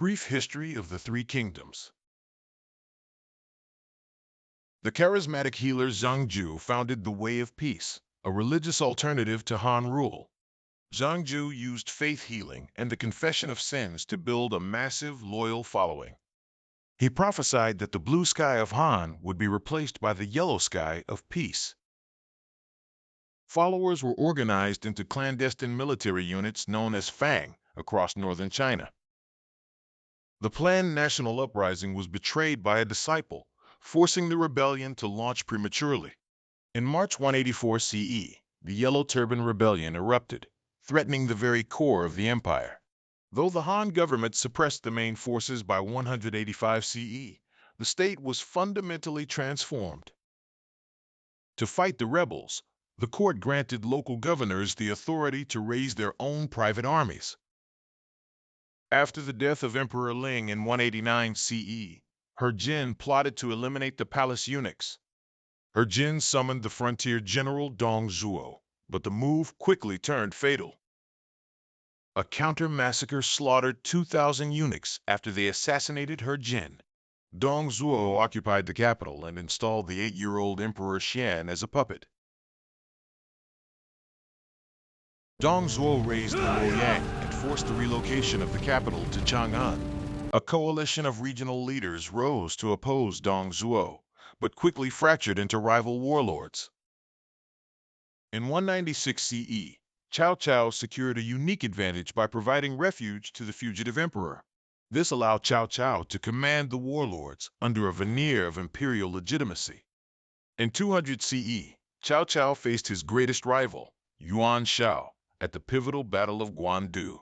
Brief history of the Three Kingdoms. The charismatic healer Zhangju founded the Way of Peace, a religious alternative to Han rule. Zhangju used faith healing and the confession of sins to build a massive, loyal following. He prophesied that the blue sky of Han would be replaced by the yellow sky of peace. Followers were organized into clandestine military units known as Fang across northern China. The planned national uprising was betrayed by a disciple, forcing the rebellion to launch prematurely. In March 184 CE, the Yellow Turban Rebellion erupted, threatening the very core of the empire. Though the Han government suppressed the main forces by 185 CE, the state was fundamentally transformed. To fight the rebels, the court granted local governors the authority to raise their own private armies. After the death of Emperor Ling in 189 CE, He Jin plotted to eliminate the palace eunuchs. He Jin summoned the frontier general Dong Zhuo, but the move quickly turned fatal. A counter-massacre slaughtered 2,000 eunuchs after they assassinated He Jin. Dong Zhuo occupied the capital and installed the 8-year-old Emperor Xian as a puppet. Dong Zhuo raised Luoyang and forced the relocation of the capital to Chang'an. A coalition of regional leaders rose to oppose Dong Zhuo, but quickly fractured into rival warlords. In 196 CE, Cao Cao secured a unique advantage by providing refuge to the fugitive emperor. This allowed Cao Cao to command the warlords under a veneer of imperial legitimacy. In 200 CE, Cao Cao faced his greatest rival, Yuan Shao, at the pivotal Battle of Guandu.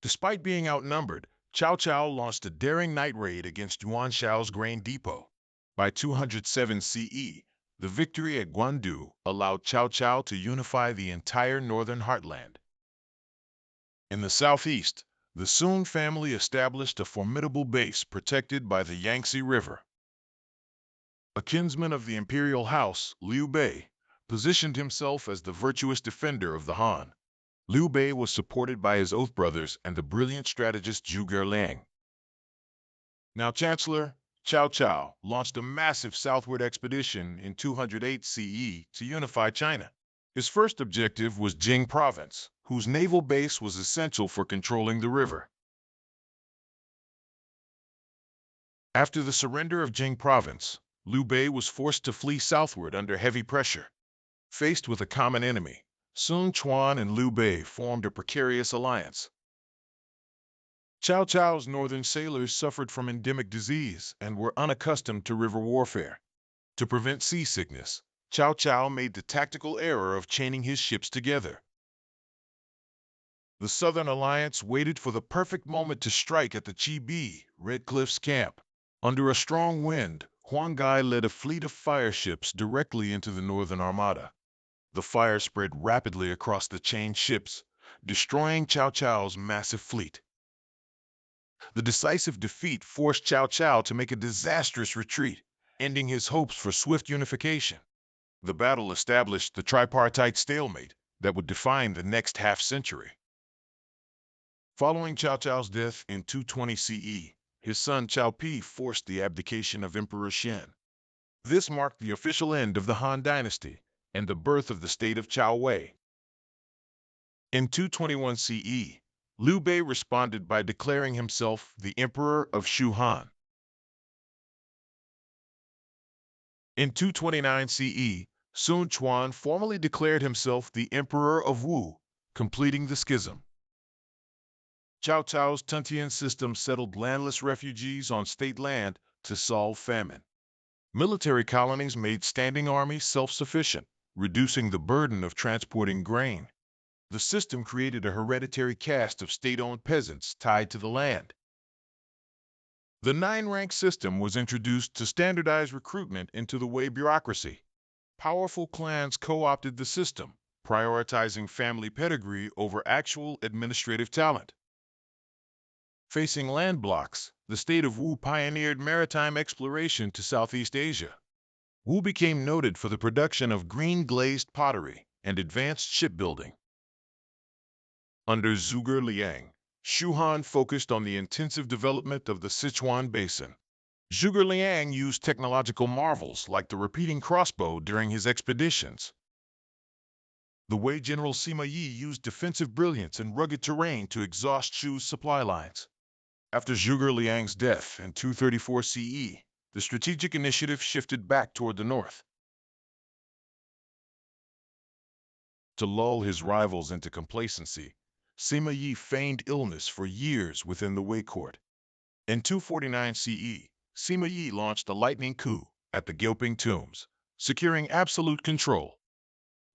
Despite being outnumbered, Cao Cao launched a daring night raid against Yuan Shao's grain depot. By 207 CE, the victory at Guandu allowed Cao Cao to unify the entire northern heartland. In the southeast, the Sun family established a formidable base protected by the Yangtze River. A kinsman of the imperial house, Liu Bei, positioned himself as the virtuous defender of the Han. Liu Bei was supported by his oath brothers and the brilliant strategist Zhuge Liang. Now Chancellor Cao Cao launched a massive southward expedition in 208 CE to unify China. His first objective was Jing Province, whose naval base was essential for controlling the river. After the surrender of Jing Province, Liu Bei was forced to flee southward under heavy pressure. Faced with a common enemy, Sun Quan and Liu Bei formed a precarious alliance. Cao Cao's northern sailors suffered from endemic disease and were unaccustomed to river warfare. To prevent seasickness, Cao Cao made the tactical error of chaining his ships together. The Southern Alliance waited for the perfect moment to strike at the Chibi, Red Cliffs camp. Under a strong wind, Huang Gai led a fleet of fire ships directly into the Northern Armada. The fire spread rapidly across the chained ships, destroying Cao Cao's massive fleet. The decisive defeat forced Cao Cao to make a disastrous retreat, ending his hopes for swift unification. The battle established the tripartite stalemate that would define the next half-century. Following Cao Cao's death in 220 CE, his son Cao Pi forced the abdication of Emperor Xian. This marked the official end of the Han dynasty and the birth of the state of Cao Wei. In 221 CE, Liu Bei responded by declaring himself the Emperor of Shu Han. In 229 CE, Sun Quan formally declared himself the Emperor of Wu, completing the schism. Cao Cao's Tuntian system settled landless refugees on state land to solve famine. Military colonies made standing armies self-sufficient, reducing the burden of transporting grain. The system created a hereditary caste of state-owned peasants tied to the land. The 9-rank system was introduced to standardize recruitment into the Wei bureaucracy. Powerful clans co-opted the system, prioritizing family pedigree over actual administrative talent. Facing land blocks, the state of Wu pioneered maritime exploration to Southeast Asia. Wu became noted for the production of green-glazed pottery and advanced shipbuilding. Under Zhuge Liang, Shu Han focused on the intensive development of the Sichuan Basin. Zhuge Liang used technological marvels like the repeating crossbow during his expeditions. The Wei General Sima Yi used defensive brilliance and rugged terrain to exhaust Shu's supply lines. After Zhuge Liang's death in 234 CE, the strategic initiative shifted back toward the north. To lull his rivals into complacency, Sima Yi feigned illness for years within the Wei court. In 249 CE, Sima Yi launched a lightning coup at the Gyoping tombs, securing absolute control.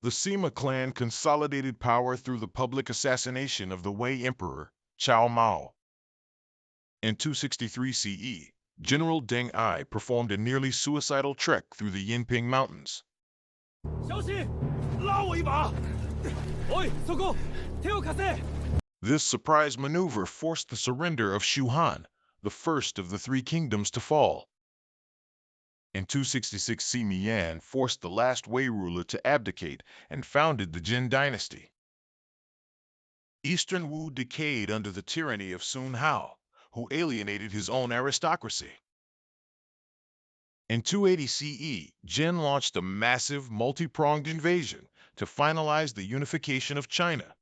The Sima clan consolidated power through the public assassination of the Wei emperor, Cao Mao. In 263 CE, General Deng Ai performed a nearly suicidal trek through the Yinping Mountains. This surprise maneuver forced the surrender of Shu Han, the first of the three kingdoms to fall. In 266, Sima Yan forced the last Wei ruler to abdicate and founded the Jin dynasty. Eastern Wu decayed under the tyranny of Sun Hao, who alienated his own aristocracy. In 280 CE, Jin launched a massive, multi-pronged invasion to finalize the unification of China.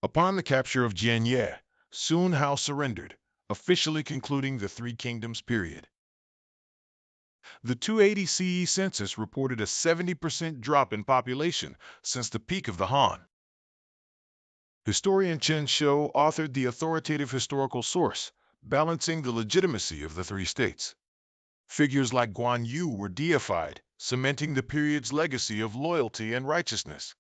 Upon the capture of Jianye, Sun Hao surrendered, officially concluding the Three Kingdoms period. The 280 CE census reported a 70% drop in population since the peak of the Han. Historian Chen Shou authored the authoritative historical source, balancing the legitimacy of the three states. Figures like Guan Yu were deified, cementing the period's legacy of loyalty and righteousness.